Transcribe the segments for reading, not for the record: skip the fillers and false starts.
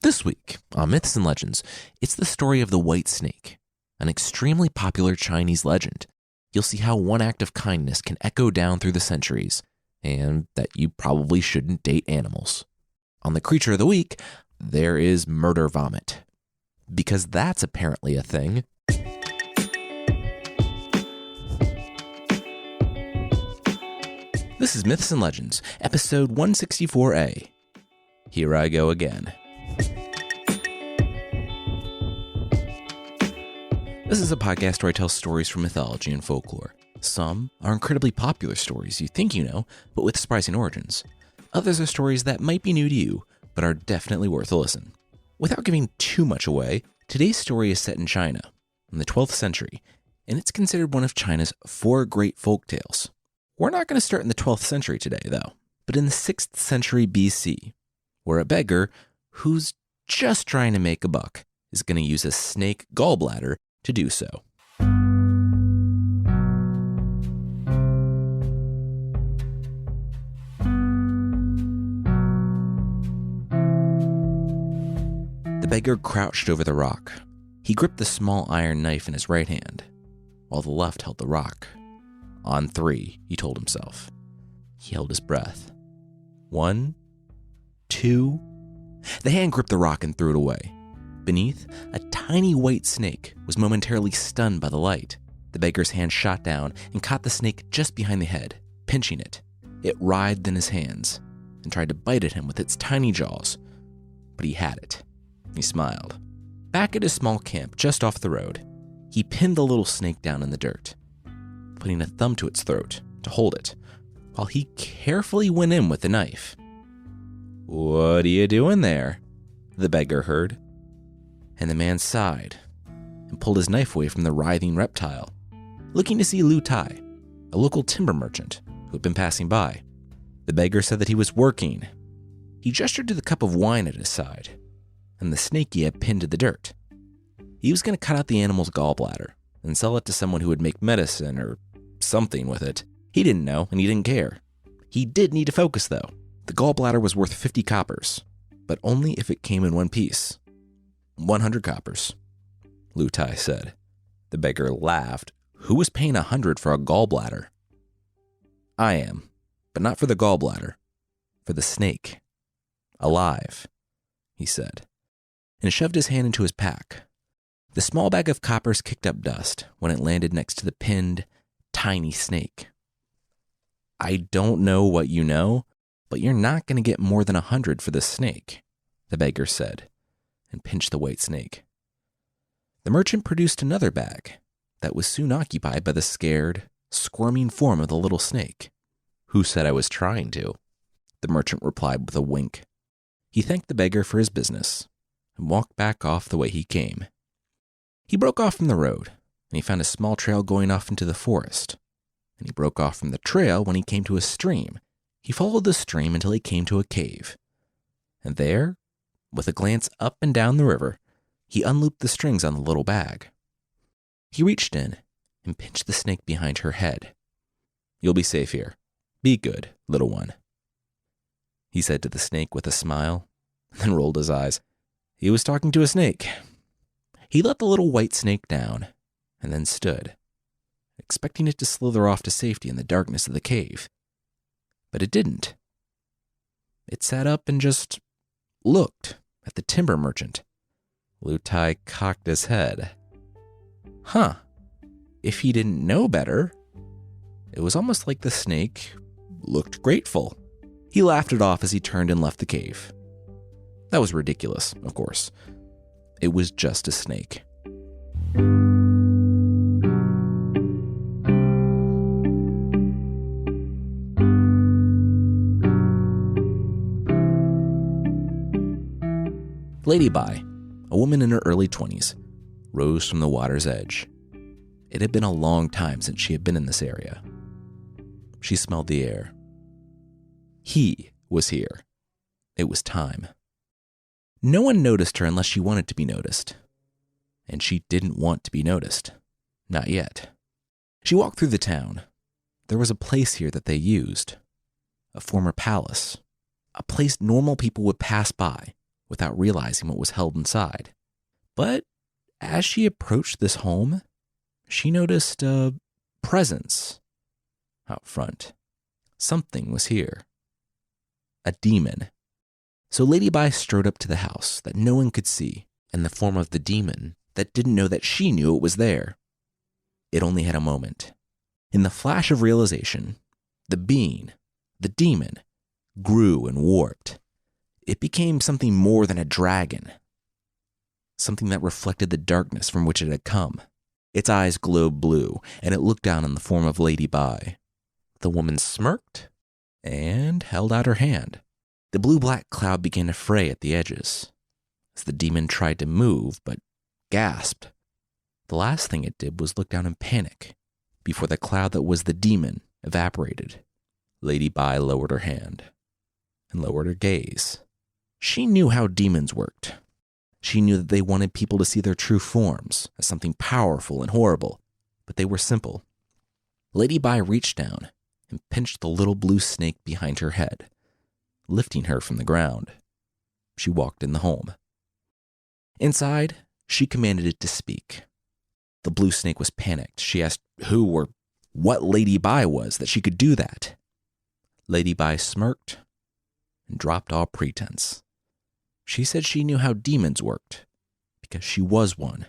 This week on Myths and Legends, it's the story of the white snake, an extremely popular Chinese legend. You'll see how one act of kindness can echo down through the centuries, and that you probably shouldn't date animals. On the Creature of the Week, there is murder vomit, because that's apparently a thing. This is Myths and Legends, episode 164A. Here I go again. This is a podcast where I tell stories from mythology and folklore. Some are incredibly popular stories you think you know, but with surprising origins. Others are stories that might be new to you, but are definitely worth a listen. Without giving too much away, today's story is set in China, in the 12th century, and it's considered one of China's 4 great folktales. We're not going to start in the 12th century today, though, but in the 6th century BC, where a beggar, who's just trying to make a buck, is going to use a snake gallbladder to do so. The beggar crouched over the rock. He gripped the small iron knife in his right hand, while the left held the rock. On 3, he told himself. He held his breath. 1, 2. The hand gripped the rock and threw it away. Beneath, a tiny white snake was momentarily stunned by the light. The beggar's hand shot down and caught the snake just behind the head, pinching it. It writhed in his hands and tried to bite at him with its tiny jaws, but he had it. He smiled. Back at his small camp just off the road, he pinned the little snake down in the dirt, putting a thumb to its throat to hold it, while he carefully went in with the knife. "What are you doing there?" the beggar heard. And the man sighed and pulled his knife away from the writhing reptile, looking to see Lu Tai, a local timber merchant who had been passing by. The beggar said that he was working. He gestured to the cup of wine at his side and the snake he had pinned to the dirt. He was going to cut out the animal's gallbladder and sell it to someone who would make medicine or something with it. He didn't know, and he didn't care. He did need to focus, though. The gallbladder was worth 50 coppers, but only if it came in one piece. 100 coppers, Lu Tai said. The beggar laughed. Who was paying 100 for a gallbladder? I am, but not for the gallbladder. For the snake. Alive, he said, and shoved his hand into his pack. The small bag of coppers kicked up dust when it landed next to the pinned, tiny snake. I don't know what you know, but you're not going to get more than 100 for this snake, the beggar said, and pinched the white snake. The merchant produced another bag that was soon occupied by the scared, squirming form of the little snake. Who said I was trying to? The merchant replied with a wink. He thanked the beggar for his business and walked back off the way he came. He broke off from the road, and he found a small trail going off into the forest. And he broke off from the trail when he came to a stream. He followed the stream until he came to a cave. And there, with a glance up and down the river, he unlooped the strings on the little bag. He reached in and pinched the snake behind her head. You'll be safe here. Be good, little one, he said to the snake with a smile, and then rolled his eyes. He was talking to a snake. He let the little white snake down, and then stood, expecting it to slither off to safety in the darkness of the cave. But it didn't. It sat up and just looked at the timber merchant. Lu Tai cocked his head. If he didn't know better, it was almost like the snake looked grateful. He laughed it off as he turned and left the cave. That was ridiculous, of course. It was just a snake. Lady Bai, a woman in her early 20s, rose from the water's edge. It had been a long time since she had been in this area. She smelled the air. He was here. It was time. No one noticed her unless she wanted to be noticed. And she didn't want to be noticed. Not yet. She walked through the town. There was a place here that they used. A former palace. A place normal people would pass by without realizing what was held inside. But as she approached this home, she noticed a presence out front. Something was here. A demon. So Lady Bi strode up to the house that no one could see, in the form of the demon that didn't know that she knew it was there. It only had a moment. In the flash of realization, the being, the demon, grew and warped. It became something more than a dragon. Something that reflected the darkness from which it had come. Its eyes glowed blue, and it looked down on the form of Lady Bi. The woman smirked and held out her hand. The blue-black cloud began to fray at the edges as the demon tried to move, but gasped. The last thing it did was look down in panic before the cloud that was the demon evaporated. Lady Bi lowered her hand and lowered her gaze. She knew how demons worked. She knew that they wanted people to see their true forms as something powerful and horrible, but they were simple. Lady Bi reached down and pinched the little blue snake behind her head, lifting her from the ground. She walked in the home. Inside, she commanded it to speak. The blue snake was panicked. She asked who or what Lady Bi was that she could do that. Lady Bi smirked and dropped all pretense. She said she knew how demons worked because she was one.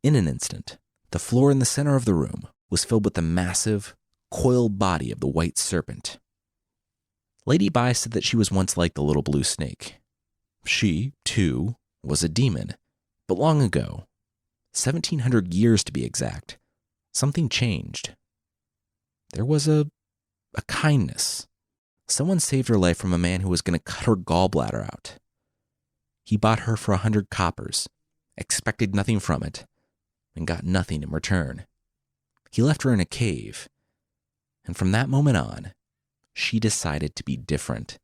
In an instant, the floor in the center of the room was filled with the massive, coiled body of the white serpent. Lady Bi said that she was once like the little blue snake. She, too, was a demon. But long ago, 1700 years to be exact, something changed. There was a kindness. Someone saved her life from a man who was going to cut her gallbladder out. He bought her for 100 coppers, expected nothing from it, and got nothing in return. He left her in a cave, and from that moment on, she decided to be different.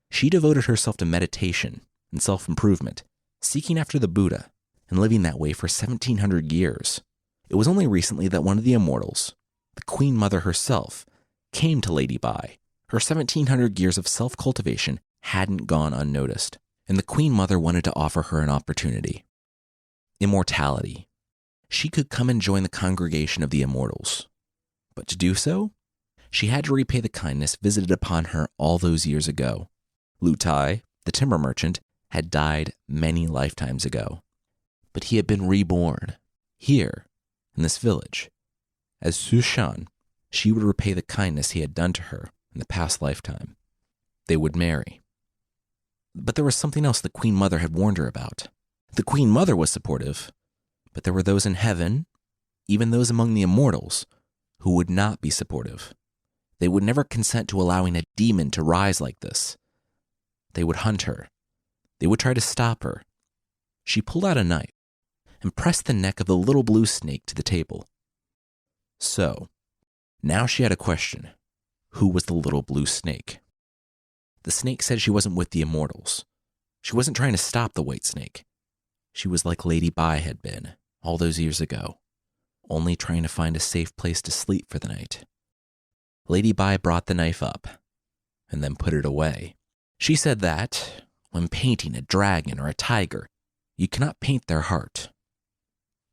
She devoted herself to meditation and self-improvement, seeking after the Buddha and living that way for 1700 years. It was only recently that one of the immortals, the Queen Mother herself, came to Lady Bi. Her 1700 years of self-cultivation hadn't gone unnoticed, and the Queen Mother wanted to offer her an opportunity. Immortality. She could come and join the congregation of the immortals. But to do so, she had to repay the kindness visited upon her all those years ago. Lutai, the timber merchant, had died many lifetimes ago. But he had been reborn, here, in this village. As Sushan, she would repay the kindness he had done to her in the past lifetime. They would marry. But there was something else the Queen Mother had warned her about. The Queen Mother was supportive, but there were those in heaven, even those among the immortals, who would not be supportive. They would never consent to allowing a demon to rise like this. They would hunt her. They would try to stop her. She pulled out a knife and pressed the neck of the little blue snake to the table. So, now she had a question. Who was the little blue snake? The snake said she wasn't with the immortals. She wasn't trying to stop the white snake. She was like Lady Bi had been all those years ago, only trying to find a safe place to sleep for the night. Lady Bi brought the knife up and then put it away. She said that when painting a dragon or a tiger, you cannot paint their heart.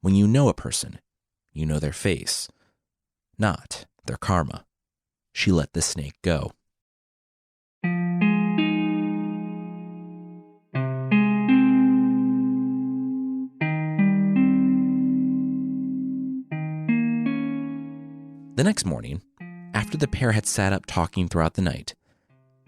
When you know a person, you know their face, not their karma. She let the snake go. The next morning, after the pair had sat up talking throughout the night,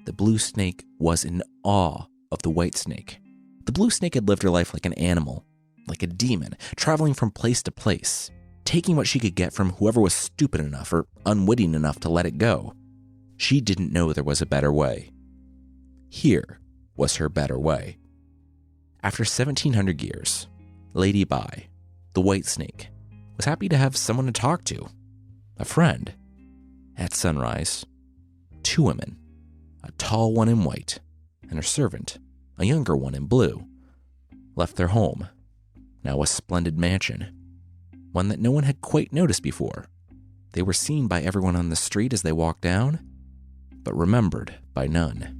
the blue snake was in awe of the white snake. The blue snake had lived her life like an animal, like a demon, traveling from place to place, taking what she could get from whoever was stupid enough or unwitting enough to let it go. She didn't know there was a better way. Here was her better way. After 1700 years, Lady Bi, the white snake, was happy to have someone to talk to, a friend. At sunrise, two women, a tall one in white, and her servant, a younger one in blue, left their home, now a splendid mansion, one that no one had quite noticed before. They were seen by everyone on the street as they walked down, but remembered by none.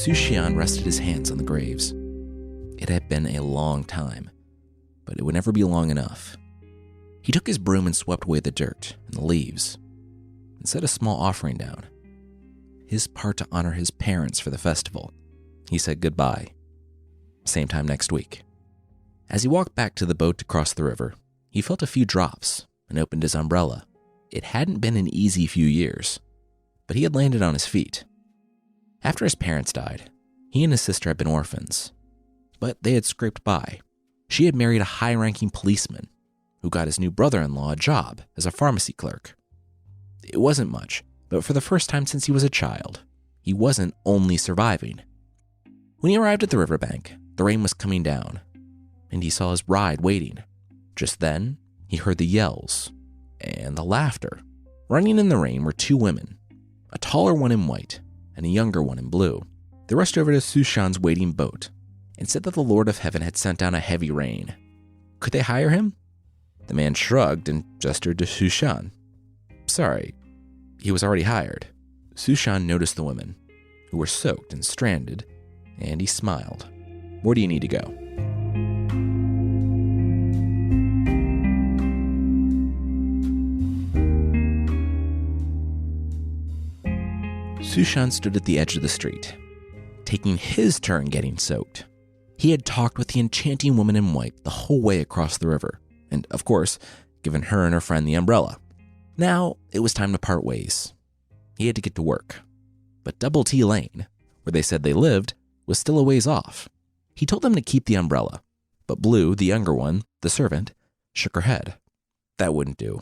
Sushian rested his hands on the graves. It had been a long time, but it would never be long enough. He took his broom and swept away the dirt and the leaves and set a small offering down. His part to honor his parents for the festival. He said goodbye. Same time next week. As he walked back to the boat to cross the river, he felt a few drops and opened his umbrella. It hadn't been an easy few years, but he had landed on his feet. After his parents died, he and his sister had been orphans, but they had scraped by. She had married a high-ranking policeman who got his new brother-in-law a job as a pharmacy clerk. It wasn't much, but for the first time since he was a child, he wasn't only surviving. When he arrived at the riverbank, the rain was coming down, and he saw his bride waiting. Just then, he heard the yells and the laughter. Running in the rain were two women, a taller one in white and a younger one in blue. They rushed over to Sushan's waiting boat and said that the Lord of Heaven had sent down a heavy rain. Could they hire him? The man shrugged and gestured to Sushan. Sorry, he was already hired. Sushan noticed the women, who were soaked and stranded, and he smiled. Where do you need to go? Sushan stood at the edge of the street, taking his turn getting soaked. He had talked with the enchanting woman in white the whole way across the river, and, of course, given her and her friend the umbrella. Now, it was time to part ways. He had to get to work. But Double T Lane, where they said they lived, was still a ways off. He told them to keep the umbrella, but Blue, the younger one, the servant, shook her head. That wouldn't do.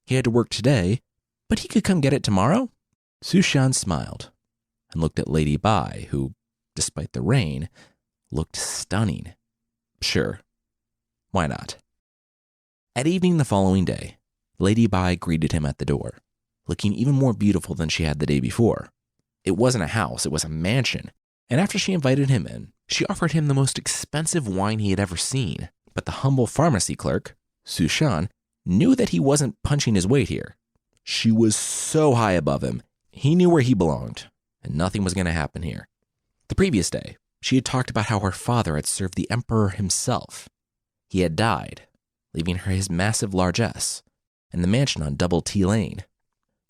He had to work today, but he could come get it tomorrow? Sushan smiled and looked at Lady Bai, who, despite the rain, looked stunning. Sure, why not? At evening the following day, Lady Bai greeted him at the door, looking even more beautiful than she had the day before. It wasn't a house, it was a mansion, and after she invited him in, she offered him the most expensive wine he had ever seen. But the humble pharmacy clerk, Sushan, knew that he wasn't punching his weight here. She was so high above him, he knew where he belonged, and nothing was going to happen here. The previous day, she had talked about how her father had served the emperor himself. He had died, leaving her his massive largesse and the mansion on Double T Lane.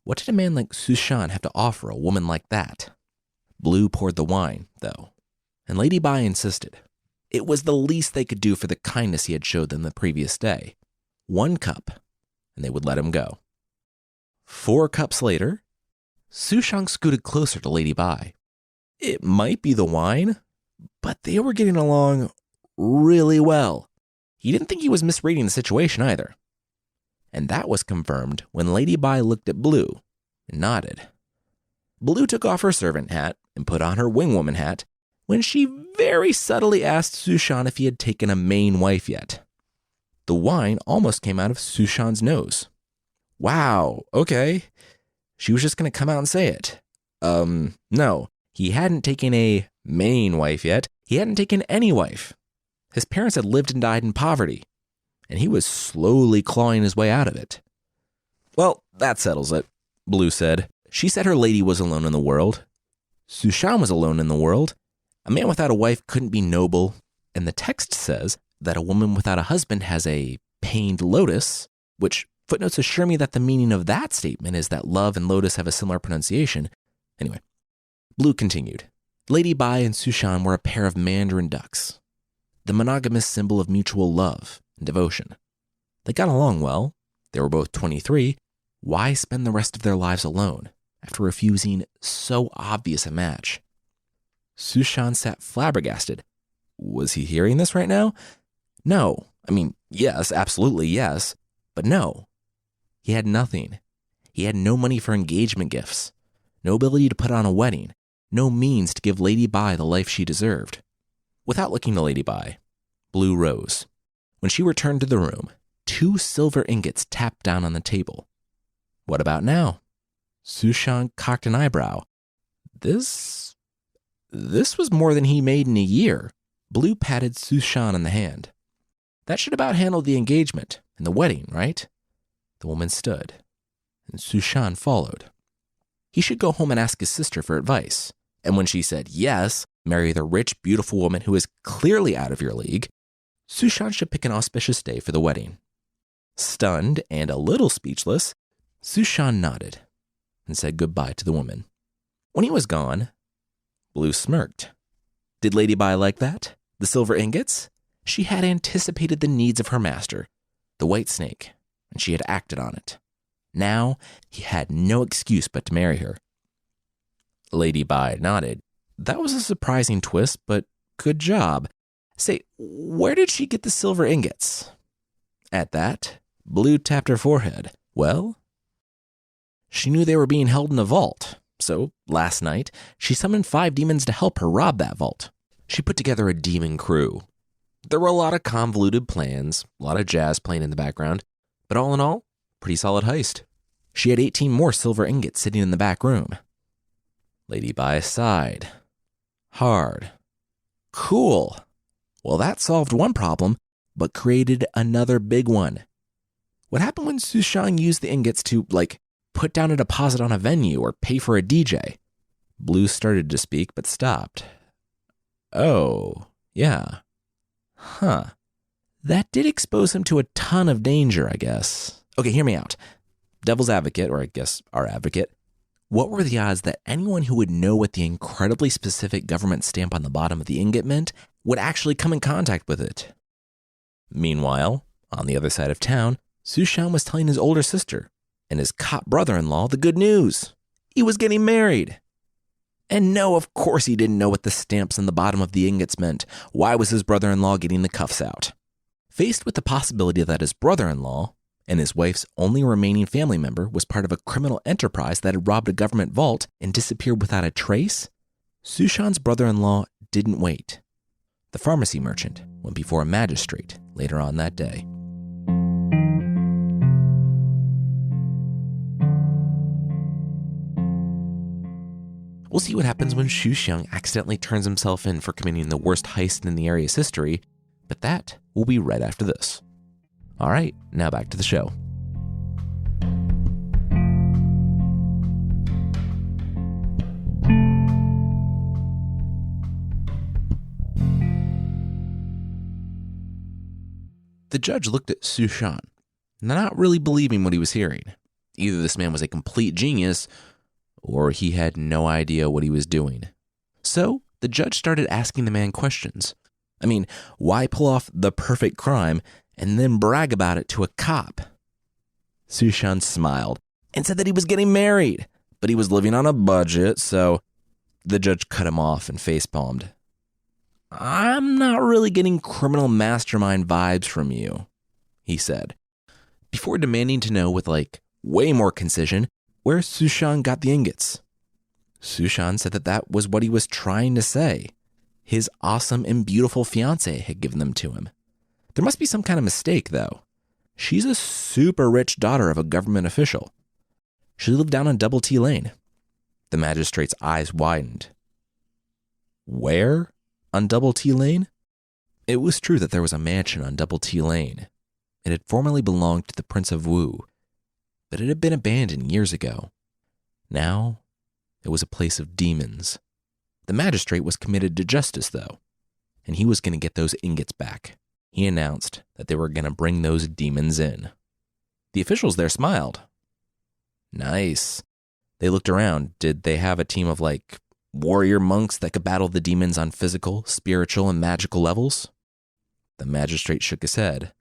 What did a man like Sushan have to offer a woman like that? Blue poured the wine, though, and Lady Bai insisted. It was the least they could do for the kindness he had showed them the previous day. 1 cup, and they would let him go. 4 cups later, Sushan scooted closer to Lady Bai. It might be the wine, but they were getting along really well. He didn't think he was misreading the situation either. And that was confirmed when Lady Bai looked at Blue and nodded. Blue took off her servant hat and put on her wingwoman hat when she very subtly asked Sushan if he had taken a Maine wife yet. The wine almost came out of Sushan's nose. Wow, okay. She was just going to come out and say it. No, he hadn't taken a Maine wife yet. He hadn't taken any wife. His parents had lived and died in poverty, and he was slowly clawing his way out of it. Well, that settles it, Blue said. She said her lady was alone in the world. Sushan was alone in the world. A man without a wife couldn't be noble, and the text says that a woman without a husband has a pained lotus, which footnotes assure me that the meaning of that statement is that love and lotus have a similar pronunciation. Anyway, Blue continued. Lady Bai and Sushan were a pair of mandarin ducks, the monogamous symbol of mutual love and devotion. They got along well. They were both 23. Why spend the rest of their lives alone after refusing so obvious a match? Sushan sat flabbergasted. Was he hearing this right now? No. I mean, yes, absolutely yes, but no. He had nothing. He had no money for engagement gifts, no ability to put on a wedding, no means to give Lady Bai the life she deserved. Without looking to Lady Bai, Blue rose. When she returned to the room, 2 silver ingots tapped down on the table. What about now? Sushan cocked an eyebrow. This was more than he made in a year. Blue patted Sushan on the hand. That should about handle the engagement and the wedding, right? The woman stood, and Sushan followed. He should go home and ask his sister for advice. And when she said yes, marry the rich, beautiful woman who is clearly out of your league, Sushan should pick an auspicious day for the wedding. Stunned and a little speechless, Sushan nodded and said goodbye to the woman. When he was gone, Blue smirked. Did Lady Bai like that? The silver ingots? She had anticipated the needs of her master, the white snake, and she had acted on it. Now he had no excuse but to marry her. Lady Bai nodded. That was a surprising twist, but good job. Say, where did she get the silver ingots? At that, Blue tapped her forehead. Well, she knew they were being held in a vault. So, last night, she summoned 5 demons to help her rob that vault. She put together a demon crew. There were a lot of convoluted plans, a lot of jazz playing in the background, but all in all, pretty solid heist. She had 18 more silver ingots sitting in the back room. Lady Bai sighed. Hard. Cool. Well, that solved one problem, but created another big one. What happened when Sushan used the ingots to, put down a deposit on a venue or pay for a DJ? Blue started to speak, but stopped. Oh, yeah. Huh. That did expose him to a ton of danger, I guess. Okay, hear me out. Devil's advocate, or I guess our advocate. What were the odds that anyone who would know what the incredibly specific government stamp on the bottom of the ingot meant would actually come in contact with it? Meanwhile, on the other side of town, Sushan was telling his older sister and his cop brother-in-law the good news. He was getting married. And no, of course he didn't know what the stamps on the bottom of the ingots meant. Why was his brother-in-law getting the cuffs out? Faced with the possibility that his brother-in-law and his wife's only remaining family member was part of a criminal enterprise that had robbed a government vault and disappeared without a trace, Sushan's brother-in-law didn't wait. The pharmacy merchant went before a magistrate later on that day. We'll see what happens when Xu Xiang accidentally turns himself in for committing the worst heist in the area's history, but that will be right after this. All right, now back to the show. The judge looked at Xu Shan, not really believing what he was hearing. Either this man was a complete genius, or he had no idea what he was doing. So the judge started asking the man questions. I mean, why pull off the perfect crime and then brag about it to a cop? Xu Shan smiled and said that he was getting married, but he was living on a budget, so the judge cut him off and facepalmed. I'm not really getting criminal mastermind vibes from you, he said, before demanding to know with way more concision where Sushan got the ingots. Sushan said that was what he was trying to say. His awesome and beautiful fiancée had given them to him. There must be some kind of mistake, though. She's a super rich daughter of a government official. She lived down on Double T Lane. The magistrate's eyes widened. Where on Double T Lane? It was true that there was a mansion on Double T Lane. It had formerly belonged to the Prince of Wu, but it had been abandoned years ago. Now, it was a place of demons. The magistrate was committed to justice, though, and he was going to get those ingots back. He announced that they were going to bring those demons in. The officials there smiled. Nice. They looked around. Did they have a team of, warrior monks that could battle the demons on physical, spiritual, and magical levels? The magistrate shook his head.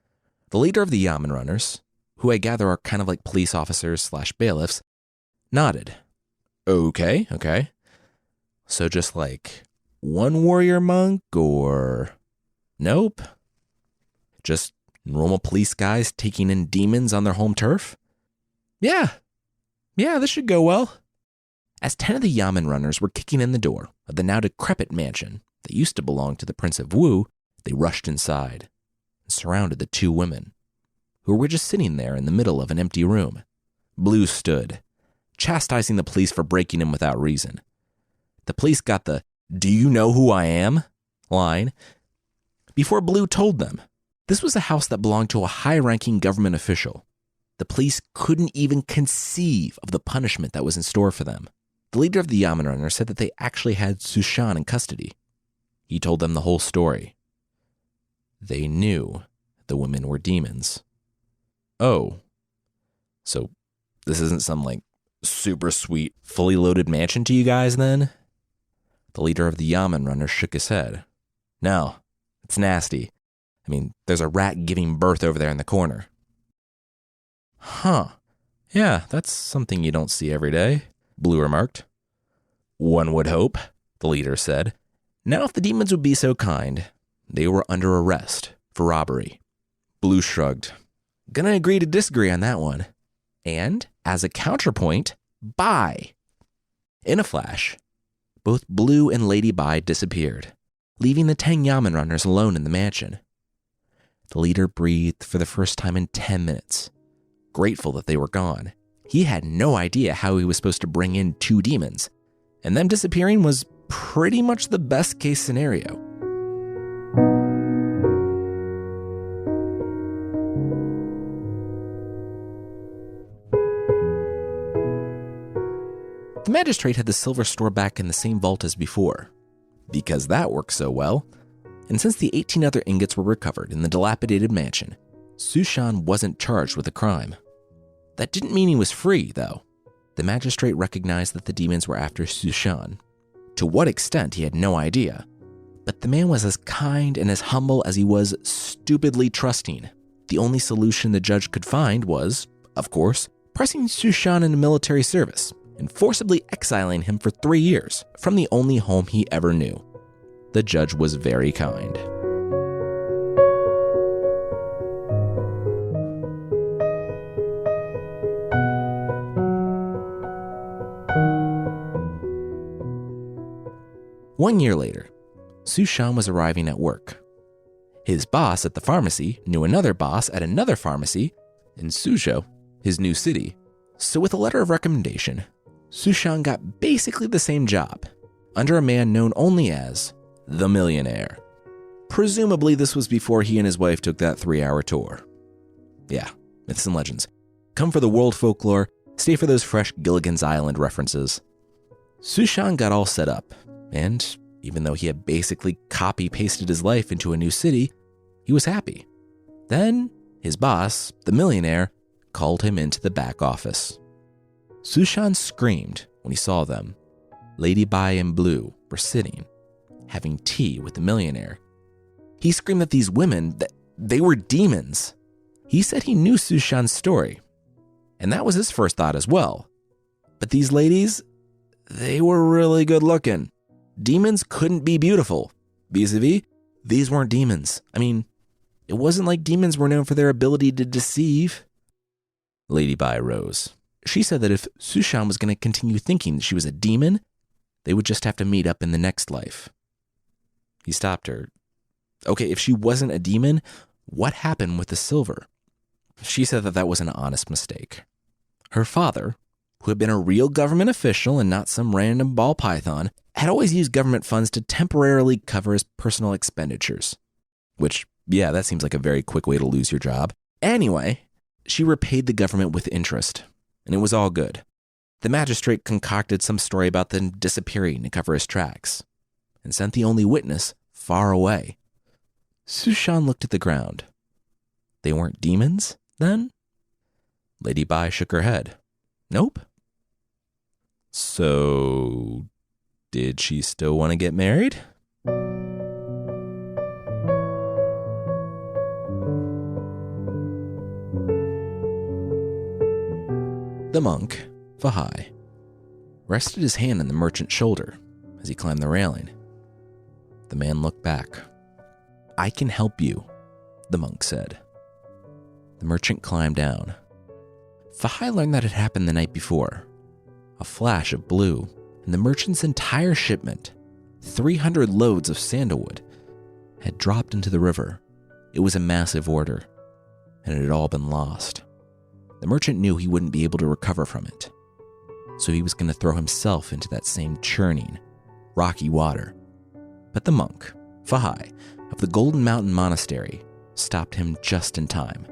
The leader of the Yamen runners, who I gather are kind of like police officers / bailiffs, nodded. Okay. So just one warrior monk, or... Nope. Just normal police guys taking in demons on their home turf? Yeah, this should go well. As 10 of the Yamen runners were kicking in the door of the now decrepit mansion that used to belong to the Prince of Wu, they rushed inside and surrounded the 2 women, who were just sitting there in the middle of an empty room. Blue stood, chastising the police for breaking in without reason. The police got the, "Do you know who I am?" line before Blue told them. This was a house that belonged to a high-ranking government official. The police couldn't even conceive of the punishment that was in store for them. The leader of the Yamen runner said that they actually had Sushan in custody. He told them the whole story. They knew the women were demons. Oh, so this isn't some super sweet, fully loaded mansion to you guys then? The leader of the Yamen runners shook his head. No, it's nasty. I mean, there's a rat giving birth over there in the corner. Huh. Yeah, that's something you don't see every day, Blue remarked. One would hope, the leader said. Now if the demons would be so kind, they were under arrest for robbery. Blue shrugged. Gonna agree to disagree on that one. And, as a counterpoint, Bai. In a flash, both Blue and Lady Bai disappeared, leaving the 10 Yamen runners alone in the mansion. The leader breathed for the first time in 10 minutes, grateful that they were gone. He had no idea how he was supposed to bring in 2 demons, and them disappearing was pretty much the best case scenario. The magistrate had the silver store back in the same vault as before, because that worked so well, and since the 18 other ingots were recovered in the dilapidated mansion, Sushan wasn't charged with a crime. That didn't mean he was free, though. The magistrate recognized that the demons were after Sushan. To what extent, he had no idea, but the man was as kind and as humble as he was stupidly trusting. The only solution the judge could find was, of course, pressing Sushan into military service and forcibly exiling him for 3 years from the only home he ever knew. The judge was very kind. One year later, Sushan was arriving at work. His boss at the pharmacy knew another boss at another pharmacy in Suzhou, his new city. So with a letter of recommendation, Sushan got basically the same job, under a man known only as the Millionaire. Presumably this was before he and his wife took that 3-hour tour. Yeah, myths and legends. Come for the world folklore, stay for those fresh Gilligan's Island references. Sushan got all set up, and even though he had basically copy-pasted his life into a new city, he was happy. Then his boss, the Millionaire, called him into the back office. Sushan screamed when he saw them. Lady Bai and Blue were sitting, having tea with the Millionaire. He screamed that these women, that they were demons. He said he knew Sushan's story, and that was his first thought as well. But these ladies, they were really good looking. Demons couldn't be beautiful. Vis-a-vis, these weren't demons. I mean, it wasn't like demons were known for their ability to deceive. Lady Bai rose. She said that if Sushan was going to continue thinking that she was a demon, they would just have to meet up in the next life. He stopped her. Okay, if she wasn't a demon, what happened with the silver? She said that that was an honest mistake. Her father, who had been a real government official and not some random ball python, had always used government funds to temporarily cover his personal expenditures. Which, yeah, that seems like a very quick way to lose your job. Anyway, she repaid the government with interest, and it was all good. The magistrate concocted some story about them disappearing to cover his tracks, and sent the only witness far away. Sushan looked at the ground. They weren't demons, then? Lady Bai shook her head. Nope. So, did she still want to get married? The monk, Vahai, rested his hand on the merchant's shoulder as he climbed the railing. The man looked back. I can help you, the monk said. The merchant climbed down. Vahai learned that it happened the night before. A flash of blue, and the merchant's entire shipment, 300 loads of sandalwood, had dropped into the river. It was a massive order, and it had all been lost. The merchant knew he wouldn't be able to recover from it, so he was going to throw himself into that same churning, rocky water. But the monk, Vahai, of the Golden Mountain Monastery, stopped him just in time.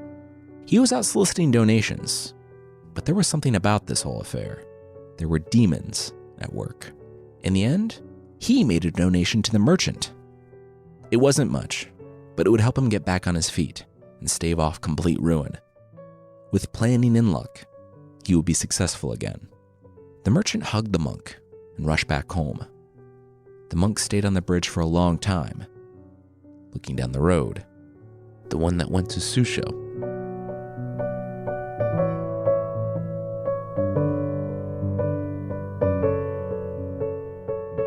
He was out soliciting donations, but there was something about this whole affair. There were demons at work. In the end, he made a donation to the merchant, It wasn't much, but it would help him get back on his feet and stave off complete ruin. With planning and luck, he would be successful again. The merchant hugged the monk and rushed back home. The monk stayed on the bridge for a long time, looking down the road, the one that went to Susho.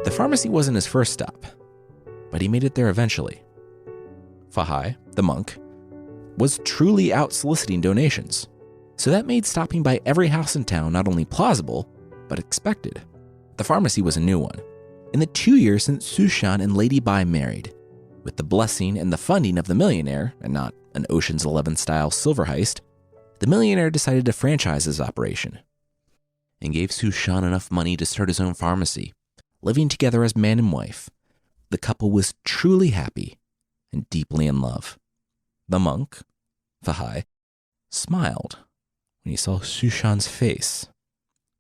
The pharmacy wasn't his first stop, but he made it there eventually. Fahai, the monk, was truly out soliciting donations, so that made stopping by every house in town not only plausible, but expected. The pharmacy was a new one. In the 2 years since Sushan and Lady Bai married, with the blessing and the funding of the millionaire, and not an Ocean's 11-style silver heist, the millionaire decided to franchise his operation and gave Sushan enough money to start his own pharmacy. Living together as man and wife, the couple was truly happy and deeply in love. The monk, Fahai, smiled when he saw Sushan's face.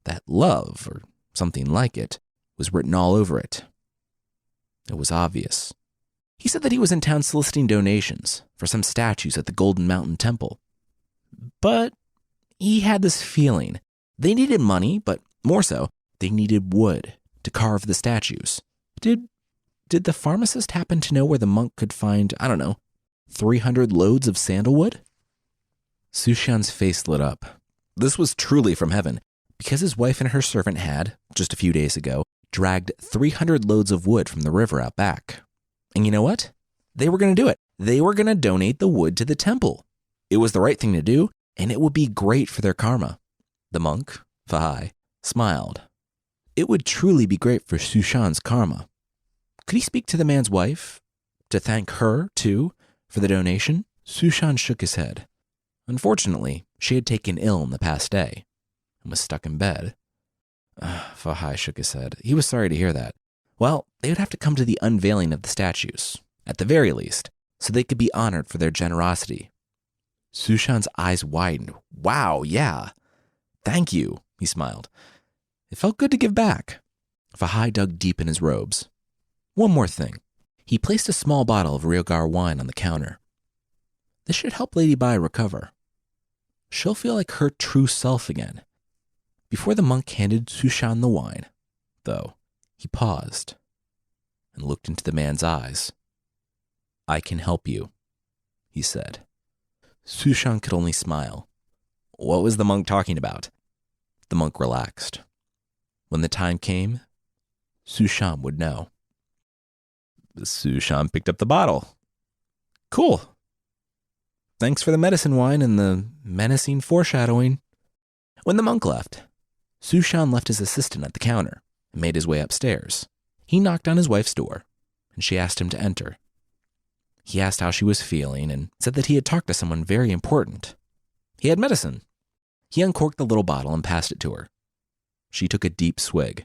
That love, or something like it, was written all over it. It was obvious. He said that he was in town soliciting donations for some statues at the Golden Mountain Temple. But he had this feeling. They needed money, but more so, they needed wood to carve the statues. Did the pharmacist happen to know where the monk could find, 300 loads of sandalwood? Sushan's face lit up. This was truly from heaven, because his wife and her servant had, just a few days ago, dragged 300 loads of wood from the river out back. And you know what? They were going to do it. They were going to donate the wood to the temple. It was the right thing to do, and it would be great for their karma. The monk, Fahai, smiled. It would truly be great for Sushan's karma. Could he speak to the man's wife? To thank her, too, for the donation? Sushan shook his head. Unfortunately, she had taken ill in the past day and was stuck in bed. Fahai shook his head. He was sorry to hear that. Well, they would have to come to the unveiling of the statues, at the very least, so they could be honored for their generosity. Sushan's eyes widened. Wow, yeah. Thank you, he smiled. It felt good to give back. Fahai dug deep in his robes. One more thing. He placed a small bottle of Ryogar wine on the counter. This should help Lady Bai recover. She'll feel like her true self again. Before the monk handed Sushan the wine, though, he paused and looked into the man's eyes. I can help you, he said. Sushan could only smile. What was the monk talking about? The monk relaxed. When the time came, Sushan would know. Sushan picked up the bottle. Cool. Thanks for the medicine wine and the menacing foreshadowing. When the monk left, Sushan left his assistant at the counter and made his way upstairs. He knocked on his wife's door, and she asked him to enter. He asked how she was feeling and said that he had talked to someone very important. He had medicine. He uncorked the little bottle and passed it to her. She took a deep swig.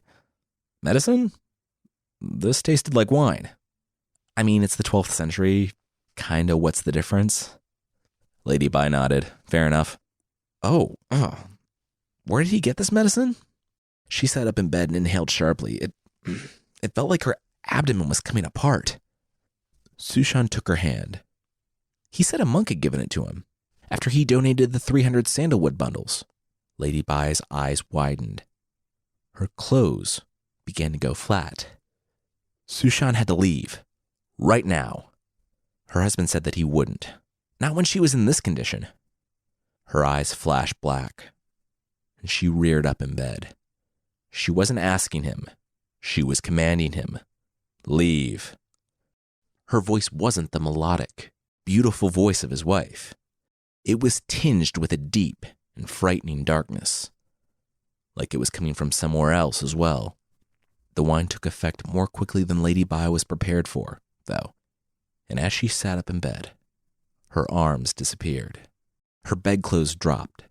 Medicine? This tasted like wine. I mean, it's the 12th century. Kinda, what's the difference? Lady Bai nodded. Fair enough. Oh. Where did he get this medicine? She sat up in bed and inhaled sharply. It felt like her abdomen was coming apart. Sushan took her hand. He said a monk had given it to him after he donated the 300 sandalwood bundles. Lady Bai's eyes widened. Her clothes began to go flat. Sushan had to leave. Right now. Her husband said that he wouldn't. Not when she was in this condition. Her eyes flashed black, and she reared up in bed. She wasn't asking him. She was commanding him. Leave. Her voice wasn't the melodic, beautiful voice of his wife. It was tinged with a deep and frightening darkness, like it was coming from somewhere else as well. The wine took effect more quickly than Lady Bai was prepared for, though, and as she sat up in bed, her arms disappeared. Her bedclothes dropped,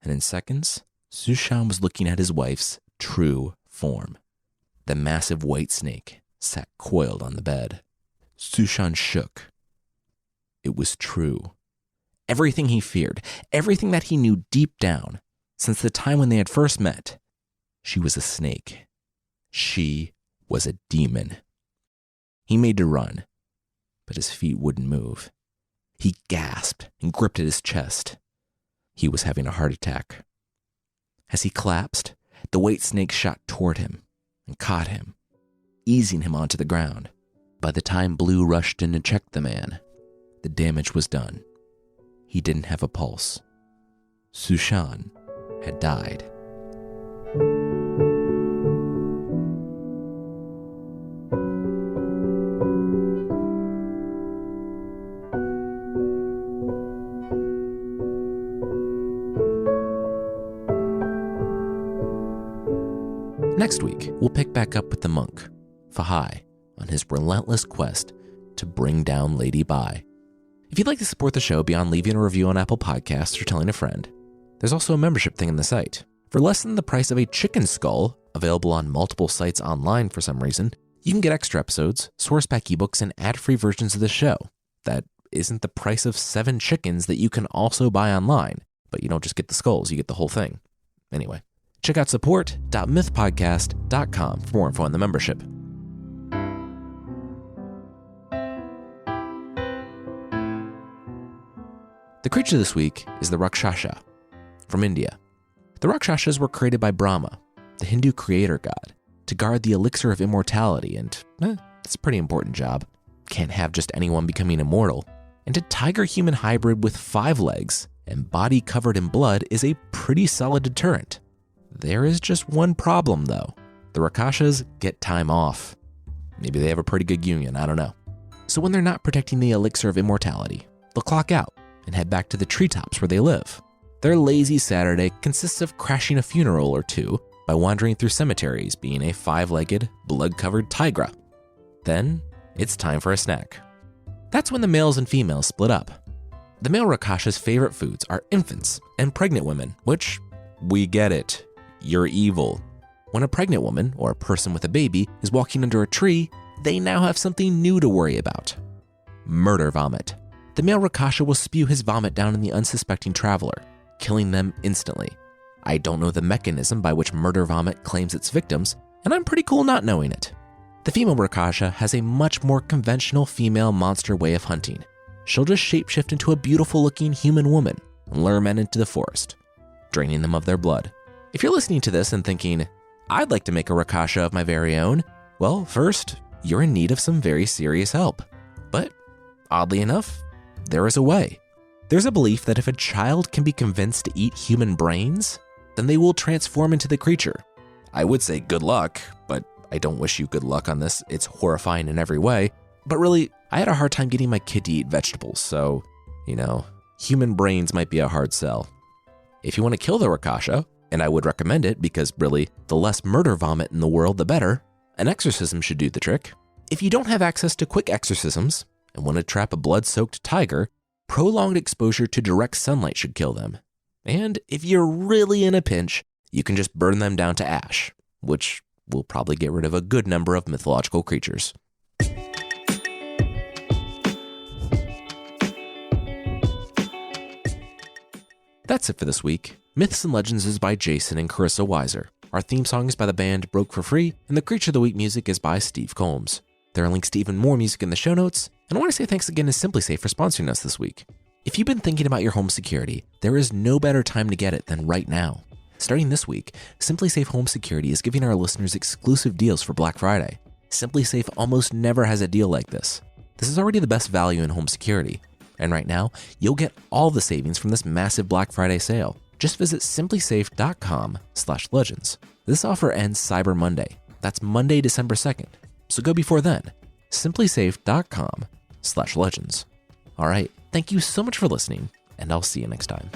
and in seconds, Sushan was looking at his wife's true form. The massive white snake sat coiled on the bed. Sushan shook. It was true. Everything he feared, everything that he knew deep down, since the time when they had first met. She was a snake. She was a demon. He made to run, but his feet wouldn't move. He gasped and gripped at his chest. He was having a heart attack. As he collapsed, the white snake shot toward him and caught him, easing him onto the ground. By the time Blue rushed in to check the man, the damage was done. He didn't have a pulse. Sushan had died. Next week, we'll pick back up with the monk, Fahai, on his relentless quest to bring down Lady Bai. If you'd like to support the show beyond leaving a review on Apple Podcasts or telling a friend, there's also a membership thing on the site. For less than the price of a chicken skull, available on multiple sites online for some reason, you can get extra episodes, source pack ebooks, and ad-free versions of the show. That isn't the price of 7 chickens that you can also buy online, but you don't just get the skulls, you get the whole thing. Anyway, check out support.mythpodcast.com for more info on the membership. The creature this week is the Rakshasa from India. The Rakshasas were created by Brahma, the Hindu creator god, to guard the elixir of immortality, and it's a pretty important job. Can't have just anyone becoming immortal. And a tiger-human hybrid with 5 legs and body covered in blood is a pretty solid deterrent. There is just one problem, though. The Rakshasas get time off. Maybe they have a pretty good union, I don't know. So when they're not protecting the elixir of immortality, they'll clock out and head back to the treetops where they live. Their lazy Saturday consists of crashing a funeral or two by wandering through cemeteries, being a 5-legged, blood-covered tigra. Then, it's time for a snack. That's when the males and females split up. The male Rakshas's favorite foods are infants and pregnant women, which, we get it, you're evil. When a pregnant woman, or a person with a baby, is walking under a tree, they now have something new to worry about. Murder vomit. The male Rakshasa will spew his vomit down on the unsuspecting traveler, killing them instantly. I don't know the mechanism by which murder vomit claims its victims, and I'm pretty cool not knowing it. The female Rakshasa has a much more conventional female monster way of hunting. She'll just shapeshift into a beautiful-looking human woman and lure men into the forest, draining them of their blood. If you're listening to this and thinking, I'd like to make a Rakshasa of my very own, well, first, you're in need of some very serious help. But, oddly enough, there is a way. There's a belief that if a child can be convinced to eat human brains, then they will transform into the creature. I would say good luck, but I don't wish you good luck on this. It's horrifying in every way. But really, I had a hard time getting my kid to eat vegetables, so, human brains might be a hard sell. If you want to kill the Rakshasa, and I would recommend it because really, the less murder vomit in the world, the better, an exorcism should do the trick. If you don't have access to quick exorcisms and want to trap a blood-soaked tiger, prolonged exposure to direct sunlight should kill them. And if you're really in a pinch, you can just burn them down to ash, which will probably get rid of a good number of mythological creatures. That's it for this week. Myths and Legends is by Jason and Carissa Weiser. Our theme song is by the band Broke for Free, and the Creature of the Week music is by Steve Combs. There are links to even more music in the show notes, and I want to say thanks again to SimpliSafe for sponsoring us this week. If you've been thinking about your home security, there is no better time to get it than right now. Starting this week, SimpliSafe Home Security is giving our listeners exclusive deals for Black Friday. SimpliSafe almost never has a deal like this. This is already the best value in home security. And right now, you'll get all the savings from this massive Black Friday sale. Just visit simplysafe.com/legends. This offer ends Cyber Monday. That's Monday, December 2nd. So go before then. simplysafe.com/legends. All right, thank you so much for listening, and I'll see you next time.